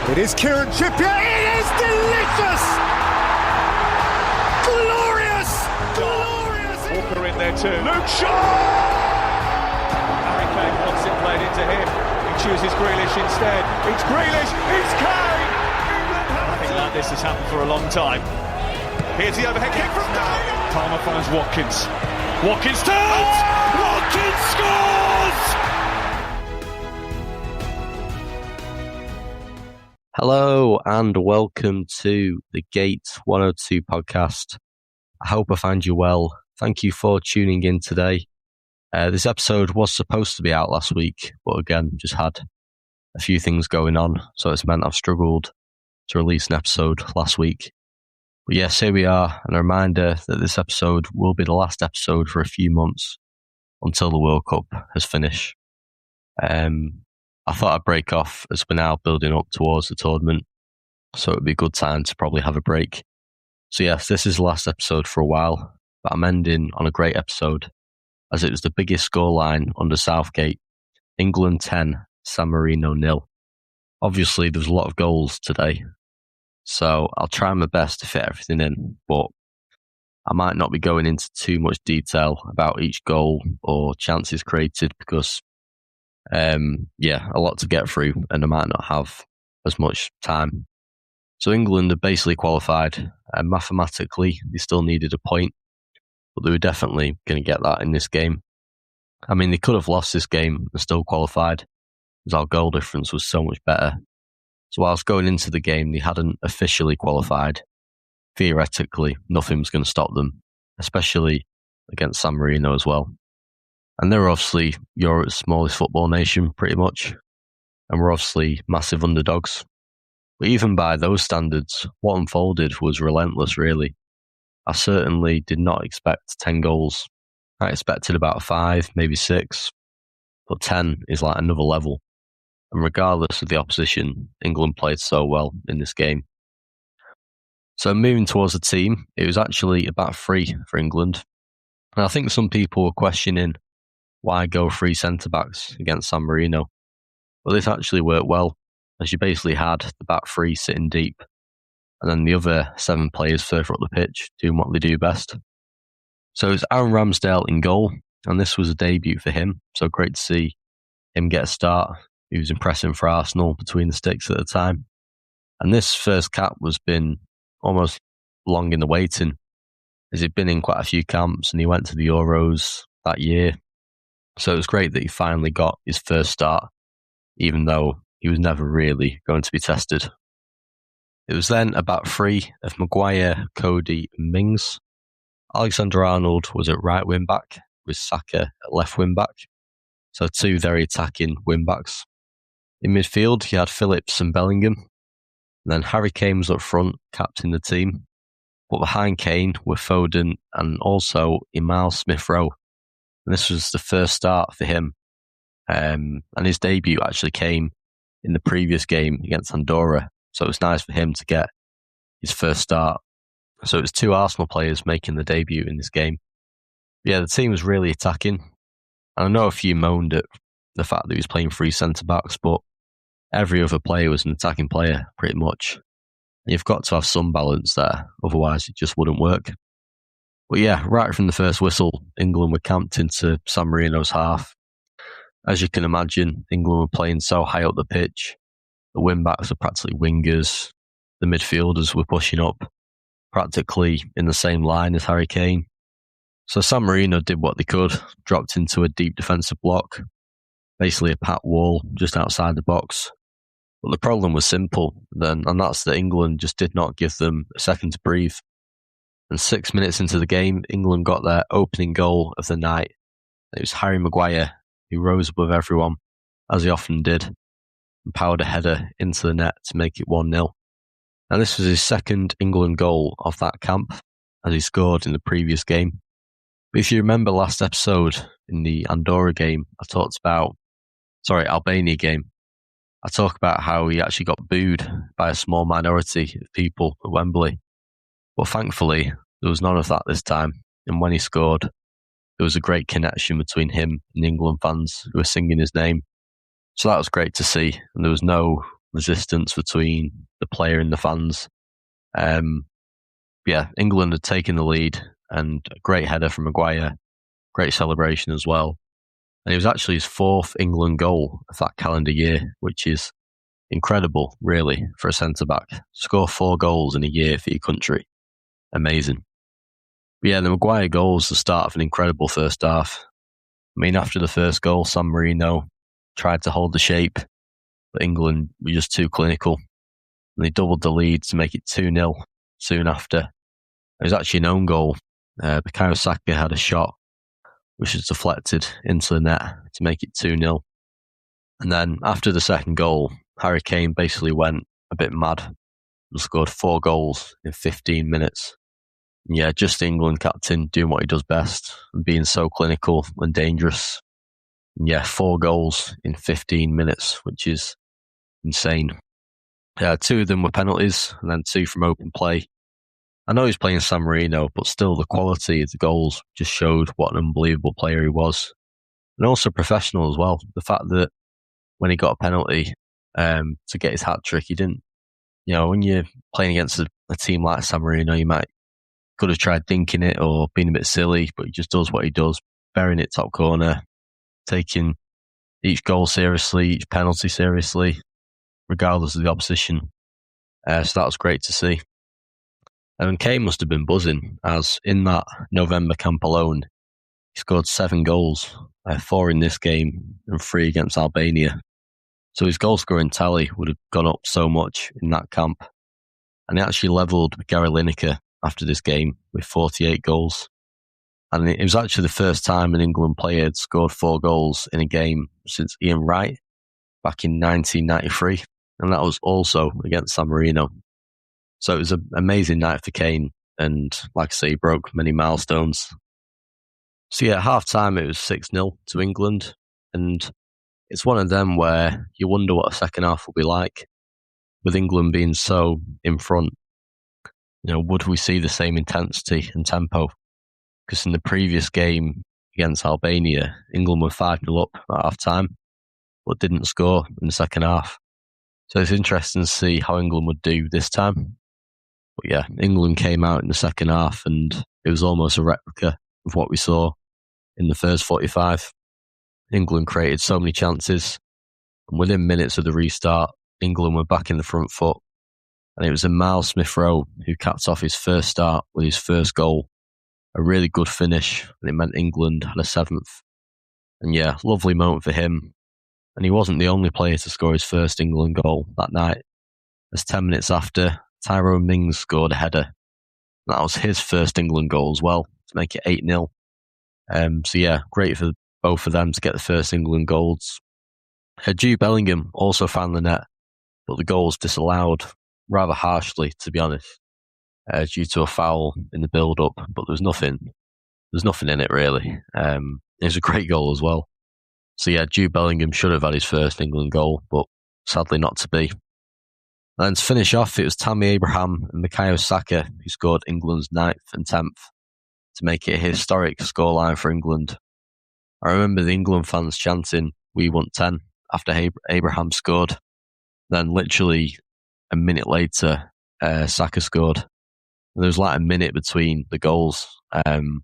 It is Kieran Trippier. It is delicious! Glorious! Glorious! Walker in there too. Luke Shaw! Harry Kane wants it played into him. He chooses Grealish instead. It's Grealish! It's Kane! Nothing like this has happened for a long time. Here's the overhead kick from Dyer. Palmer finds Watkins. Watkins turns! Watkins scores! Hello and welcome to the Gate 102 podcast. I hope I find you well. Thank you for tuning in today. This episode was supposed to be out last week, but again, just had a few things going on, so it's meant I've struggled to release an episode last week. But yes, here we are, and a reminder that this episode will be the last episode for a few months until the World Cup has finished. I thought I'd break off as we're now building up towards the tournament, so it would be a good time to probably have a break. So yes, this is the last episode for a while, but I'm ending on a great episode, as it was the biggest scoreline under Southgate, England 10, San Marino 0. Obviously, there was a lot of goals today, so I'll try my best to fit everything in, but I might not be going into too much detail about each goal or chances created because a lot to get through and I might not have as much time. So England are basically qualified, and mathematically they still needed a point, but they were definitely going to get that in this game. I mean, they could have lost this game and still qualified, as our goal difference was so much better. So whilst going into the game they hadn't officially qualified, theoretically nothing was going to stop them, especially against San Marino as well. And they're obviously Europe's smallest football nation, pretty much. And we're obviously massive underdogs. But even by those standards, what unfolded was relentless, really. I certainly did not expect 10 goals. I expected about 5, maybe 6. But 10 is like another level. And regardless of the opposition, England played so well in this game. So moving towards the team, it was actually a back three for England. And I think some people were questioning why go 3 centre-backs against San Marino? Well, this actually worked well, as you basically had the back 3 sitting deep, and then the other 7 players further up the pitch doing what they do best. So it's Aaron Ramsdale in goal, and this was a debut for him, so great to see him get a start. He was impressing for Arsenal between the sticks at the time. And this first cap was been almost long in the waiting, as he'd been in quite a few camps, and he went to the Euros that year. So it was great that he finally got his first start, even though he was never really going to be tested. It was then a back 3 of Maguire, Cody and Mings. Alexander-Arnold was at right wing-back, with Saka at left wing-back. So 2 very attacking wing-backs. In midfield, he had Phillips and Bellingham. And then Harry Kane was up front, captaining the team. But behind Kane were Foden and also Emile Smith-Rowe. And this was the first start for him. And his debut actually came in the previous game against Andorra. So it was nice for him to get his first start. So it was 2 Arsenal players making the debut in this game. But yeah, the team was really attacking. And I know a few moaned at the fact that he was playing 3 centre-backs, but every other player was an attacking player, pretty much. And you've got to have some balance there, otherwise it just wouldn't work. But yeah, right from the first whistle, England were camped into San Marino's half. As you can imagine, England were playing so high up the pitch. The wing-backs were practically wingers. The midfielders were pushing up, practically in the same line as Harry Kane. So San Marino did what they could, dropped into a deep defensive block, basically a pat wall just outside the box. But the problem was simple, and that's that England just did not give them a second to breathe. And 6 minutes into the game, England got their opening goal of the night. It was Harry Maguire, who rose above everyone, as he often did, and powered a header into the net to make it 1-0. And this was his second England goal of that camp, as he scored in the previous game. But if you remember last episode, in the Albania game, I talked about how he actually got booed by a small minority of people at Wembley. But thankfully, there was none of that this time, and when he scored, there was a great connection between him and the England fans who were singing his name. So that was great to see, and there was no resistance between the player and the fans. England had taken the lead, and a great header from Maguire, great celebration as well. And it was actually his fourth England goal of that calendar year, which is incredible, really, for a centre-back. Score 4 goals in a year for your country. Amazing. But yeah, the Maguire goal was the start of an incredible first half. I mean, after the first goal, San Marino tried to hold the shape, but England were just too clinical. And they doubled the lead to make it 2-0 soon after. It was actually an own goal. Bukayo Saka had a shot which was deflected into the net to make it 2-0. And then after the second goal, Harry Kane basically went a bit mad and scored 4 goals in 15 minutes. And yeah, just the England captain doing what he does best and being so clinical and dangerous. And yeah, 4 goals in 15 minutes, which is insane. 2 of them were penalties and then 2 from open play. I know he's playing San Marino, but still the quality of the goals just showed what an unbelievable player he was. And also professional as well. The fact that when he got a penalty to get his hat-trick, he didn't, when you're playing against a team like San Marino, you could have tried dinking it or being a bit silly, but he just does what he does, burying it top corner, taking each goal seriously, each penalty seriously, regardless of the opposition. So that was great to see. And Kane must have been buzzing, as in that November camp alone, he scored 7 goals, 4 in this game and 3 against Albania. So his goal scoring tally would have gone up so much in that camp. And he actually levelled with Gary Lineker after this game with 48 goals. And it was actually the first time an England player had scored 4 goals in a game since Ian Wright back in 1993. And that was also against San Marino. So it was an amazing night for Kane. And like I say, he broke many milestones. So yeah, at half-time it was 6-0 to England. And it's one of them where you wonder what a second half will be like. With England being so in front, would we see the same intensity and tempo? Because in the previous game against Albania, England were 5-0 up at half-time, but didn't score in the second half. So it's interesting to see how England would do this time. But yeah, England came out in the second half and it was almost a replica of what we saw in the first 45. England created so many chances, and within minutes of the restart, England were back in the front foot. And it was a Miles Smith-Rowe who capped off his first start with his first goal. A really good finish, and it meant England had a 7th. And yeah, lovely moment for him. And he wasn't the only player to score his first England goal that night, as 10 minutes after, Tyrone Mings scored a header. That was his first England goal as well, to make it 8-0. So yeah, great for both of them to get the first England goals. Jude Bellingham also found the net, but the goal was disallowed rather harshly, to be honest, due to a foul in the build-up. But there's nothing in it really. It was a great goal as well. So yeah, Jude Bellingham should have had his first England goal, but sadly not to be. And to finish off, it was Tammy Abraham and Bukayo Saka who scored England's 9th and 10th to make it a historic scoreline for England. I remember the England fans chanting, "We want 10," after Abraham scored. Then literally a minute later, Saka scored. And there was like a minute between the goals. And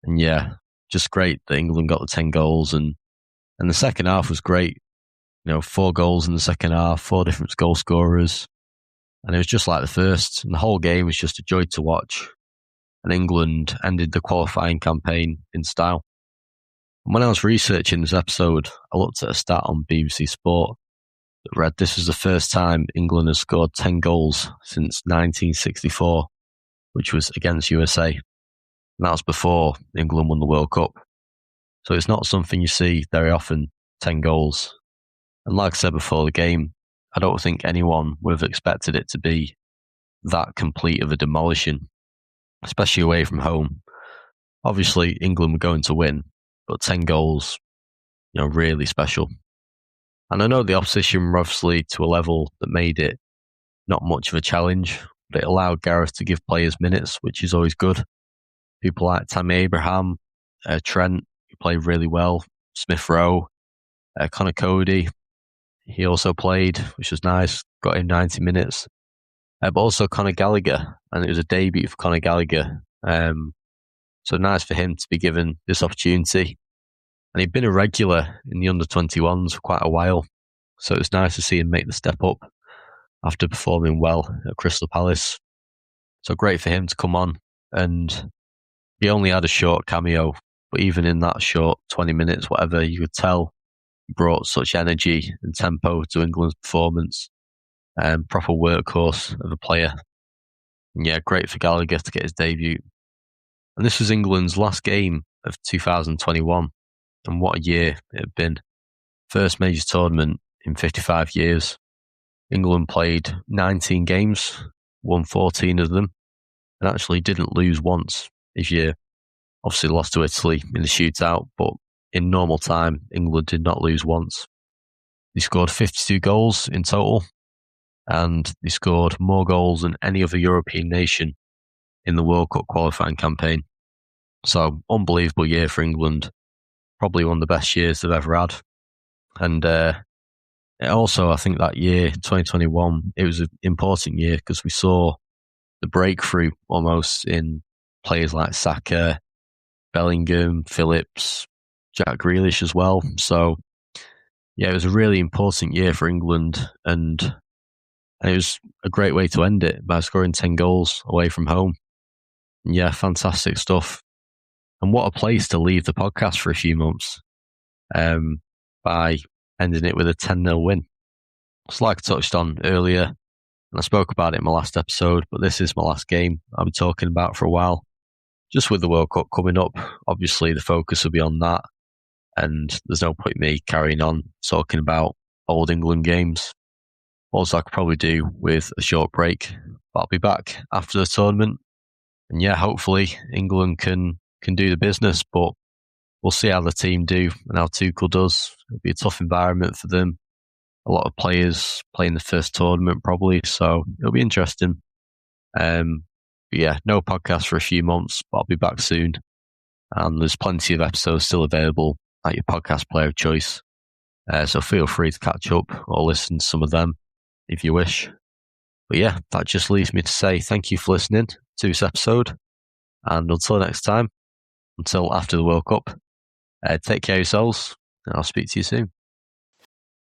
yeah, just great that England got the 10 goals. And the second half was great. 4 goals in the second half, 4 different goal scorers. And it was just like the first. And the whole game was just a joy to watch. And England ended the qualifying campaign in style. And when I was researching this episode, I looked at a stat on BBC Sport that read this was the first time England has scored 10 goals since 1964, which was against USA. And that was before England won the World Cup. So it's not something you see very often, 10 goals. And like I said before the game, I don't think anyone would have expected it to be that complete of a demolishing, especially away from home. Obviously, England were going to win, but 10 goals, really special. And I know the opposition were obviously to a level that made it not much of a challenge, but it allowed Gareth to give players minutes, which is always good. People like Tammy Abraham, Trent, who played really well, Smith-Rowe, Connor Cody. he also played, which was nice. Got him 90 minutes. But also Conor Gallagher, and it was a debut for Conor Gallagher. So nice for him to be given this opportunity. And he'd been a regular in the under-21s for quite a while. So it was nice to see him make the step up after performing well at Crystal Palace. So great for him to come on. And he only had a short cameo, but even in that short 20 minutes, whatever, you could tell he brought such energy and tempo to England's performance. Proper workhorse of a player. And yeah, great for Gallagher to get his debut. And this was England's last game of 2021. And what a year it had been. First major tournament in 55 years. England played 19 games, won 14 of them, and actually didn't lose once this year. Obviously lost to Italy in the shootout, but in normal time, England did not lose once. They scored 52 goals in total, and they scored more goals than any other European nation in the World Cup qualifying campaign. So, unbelievable year for England. Probably one of the best years they've ever had. And also, I think that year, 2021, it was an important year because we saw the breakthrough almost in players like Saka, Bellingham, Phillips, Jack Grealish as well. So, yeah, it was a really important year for England, and it was a great way to end it by scoring 10 goals away from home. And yeah, fantastic stuff. And what a place to leave the podcast for a few months by ending it with a 10-0 win. It's like I touched on earlier, and I spoke about it in my last episode, but this is my last game I'll be talking about for a while. Just with the World Cup coming up, obviously the focus will be on that, and there's no point in me carrying on talking about old England games. Also, I could probably do with a short break, but I'll be back after the tournament. And yeah, hopefully England can do the business, but we'll see how the team do and how Tuchel does. It'll be a tough environment for them. A lot of players playing the first tournament probably, so it'll be interesting. But yeah, no podcast for a few months, but I'll be back soon. And there's plenty of episodes still available at your podcast player of choice. So feel free to catch up or listen to some of them if you wish. But yeah, that just leaves me to say thank you for listening to this episode. And until next time, until after the World Cup, take care of yourselves, and I'll speak to you soon.